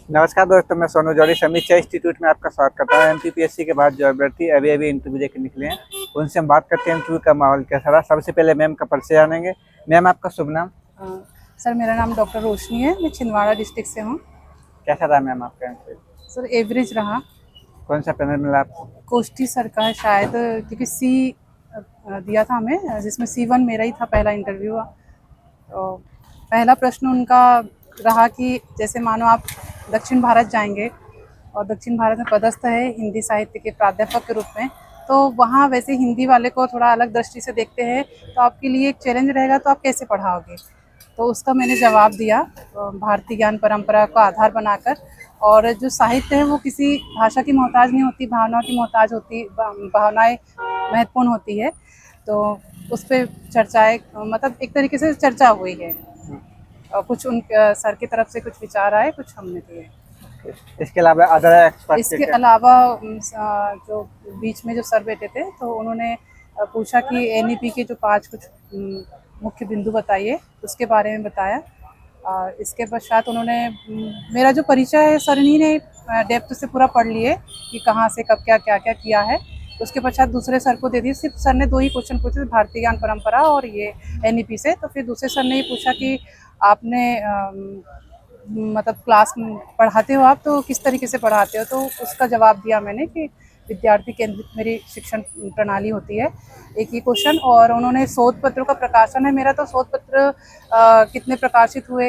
नमस्कार दोस्तों, मैं सोनू जौहरी समीक्षा इंस्टीट्यूट में आपका स्वागत करता हूँ। एमपीपीएससी के बाद जो अभ्यर्थी अभी अभी इंटरव्यू देकर निकले हैं, उनसे हम बात करते हैं इंटरव्यू का माहौल कैसा रहा। सबसे पहले मैम का परिचय जानेंगे। मैम, आपका शुभ नाम? सर, मेरा नाम डॉक्टर रोशनी है। मैं छिंदवाड़ा डिस्ट्रिक्ट से हूँ। कैसा रहा मैम आपका इंटरव्यू? सर, एवरेज रहा। कौन सा पैनल मिला आपको? कोष्ठी सर का है शायद, क्योंकि सी दिया था हमें, जिसमें C1 मेरा ही था पहला इंटरव्यू। तो पहला प्रश्न उनका रहा कि जैसे मानो आप दक्षिण भारत जाएंगे और दक्षिण भारत में पदस्थ है हिंदी साहित्य के प्राध्यापक के रूप में, तो वहाँ वैसे हिंदी वाले को थोड़ा अलग दृष्टि से देखते हैं, तो आपके लिए एक चैलेंज रहेगा, तो आप कैसे पढ़ाओगे। तो उसका मैंने जवाब दिया भारतीय ज्ञान परंपरा को आधार बनाकर। और जो साहित्य है वो किसी भाषा की मोहताज नहीं होती, भावनाओं की मोहताज होती, भावनाएं महत्वपूर्ण होती है। तो उस पर चर्चाएं, मतलब एक तरीके से चर्चा हुई है। और कुछ उन सर की तरफ से कुछ विचार आए, कुछ हमने दिए। इसके अलावा अदर एक्सपर्ट इसके अलावा जो बीच में जो सर बैठे थे, तो उन्होंने पूछा कि एनईपी के जो 5 कुछ मुख्य बिंदु बताइए, उसके बारे में बताया। इसके पश्चात उन्होंने मेरा जो परिचय है सर ही ने डेप्थ से पूरा पढ़ लिए कि कहाँ से कब क्या क्या क्या किया है। उसके पश्चात दूसरे सर को दे दी। सिर्फ सर ने 2 ही क्वेश्चन पूछे, भारतीय ज्ञान परंपरा और ये एनईपी से। तो फिर दूसरे सर ने ये पूछा कि आपने मतलब क्लास में पढ़ाते हो आप, तो किस तरीके से पढ़ाते हो। तो उसका जवाब दिया मैंने कि विद्यार्थी केंद्रित मेरी शिक्षण प्रणाली होती है। एक ही क्वेश्चन। और उन्होंने शोध पत्रों का प्रकाशन है मेरा, तो शोध पत्र कितने प्रकाशित हुए,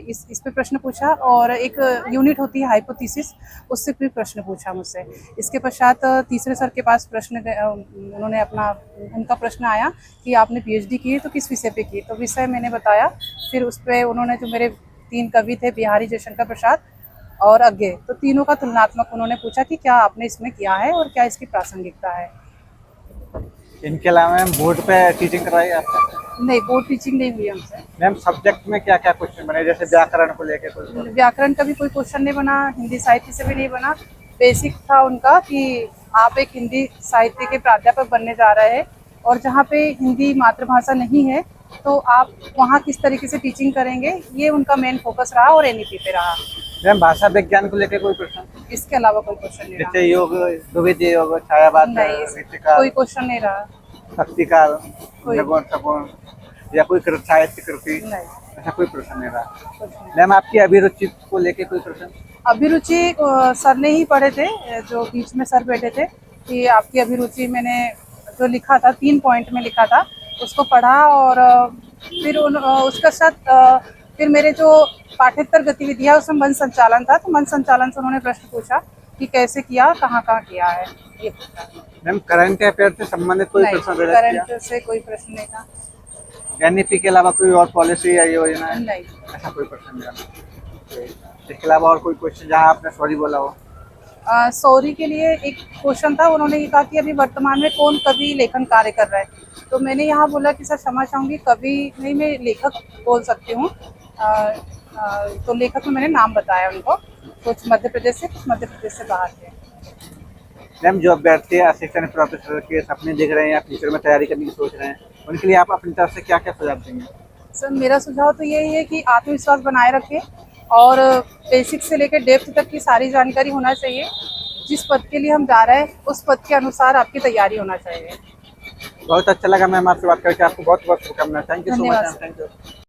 इस पे प्रश्न पूछा। और एक यूनिट होती है हाइपोथेसिस, उससे भी प्रश्न पूछा मुझसे। इसके पश्चात तीसरे सर के पास प्रश्न उन्होंने उनका प्रश्न आया कि आपने पीएचडी की है तो किस विषय पे की। तो विषय मैंने बताया। फिर उस पर उन्होंने, जो मेरे 3 कवि थे, बिहारी जयशंकर प्रसाद और अज्ञे, तो तीनों का तुलनात्मक उन्होंने पूछा कि क्या आपने इसमें किया है और क्या इसकी प्रासंगिकता है। इनके अलावा मैम बोर्ड पे टीचिंग करवाई आपने? नहीं, बोर्ड टीचिंग नहीं हुई हमसे। मैम, सब्जेक्ट में क्या क्या क्वेश्चन बने, जैसे व्याकरण को लेकर कुछ? व्याकरण का भी कोई क्वेश्चन नहीं बना, हिंदी साहित्य से भी नहीं बना। बेसिक था उनका कि आप एक हिंदी साहित्य के प्राध्यापक बनने जा रहे हैं, और जहाँ पे हिंदी मातृभाषा नहीं है, तो आप वहाँ किस तरीके से टीचिंग करेंगे, ये उनका मेन फोकस रहा और एनईपी पे रहा। मैम, भाषा विज्ञान को लेकर कोई प्रश्न? इसके अलावा कोई क्वेश्चन नहीं रहा। जैसे योग, द्विविध योग, छायावाद, नहीं, रीतिका, कोई क्वेश्चन नहीं रहा। शक्तिकाल, कोई जगोर सगुण, या कोई साहित्य कृति, नहीं, ऐसा कोई प्रश्न नहीं रहा। कुछ नहीं। मैम, आपकी अभिरुचि को लेके कोई प्रश्न? अभिरुचि सर ने ही पढ़े थे, जो बीच में सर बैठे थे, कि आपकी अभिरुचि, मैंने जो लिखा था 3 पॉइंट में लिखा था, उसको पढ़ा। और फिर उसके साथ फिर मेरे जो पाठ्येतर गतिविधियाँ, उसमें मन संचालन था, तो मन संचालन से उन्होंने प्रश्न पूछा कि कैसे किया, कहाँ कहाँ किया है, ये पूछा। मैम, करंट अफेयर से संबंधित कोई नहीं, प्रश्न रह गया? करंट से कोई प्रश्न नहीं था। एनईपी के अलावा कोई और पॉलिसी या योजना है? नहीं। ऐसा कोई प्रश्न नहीं रहा। इसके अलावा और कोई क्वेश्चन जहाँ आपने सॉरी बोला हो? सॉरी के लिए एक क्वेश्चन था। उन्होंने ये कहा कि अभी वर्तमान में कौन कवि लेखन कार्य कर रहा है। तो मैंने यहाँ बोला कि सर क्षमा चाहूँगी, कवि नहीं, मैं लेखक बोल सकती हूँ। तो लेखक में मैंने नाम बताया उनको, कुछ मध्य प्रदेश से, कुछ मध्य प्रदेश से बाहर थे। मैम, जो अभ्यर्थी असिस्टेंट प्रोफेसर के सपने देख रहे हैं या फ्यूचर में तैयारी करने की सोच रहे हैं, उनके लिए आप अपनी तरफ से क्या क्या सुझाव देंगे? सर, मेरा सुझाव तो यही है कि आत्मविश्वास बनाए रखें, और बेसिक से लेकर डेप्थ तक की सारी जानकारी होना चाहिए। जिस पद के लिए हम जा रहे हैं, उस पद के अनुसार आपकी तैयारी होना चाहिए। बहुत अच्छा लगा मैम आपसे बात करके। आपको बहुत बहुत शुभकामनाएं। Thank you so much ma'am. धन्यवाद। Thank you.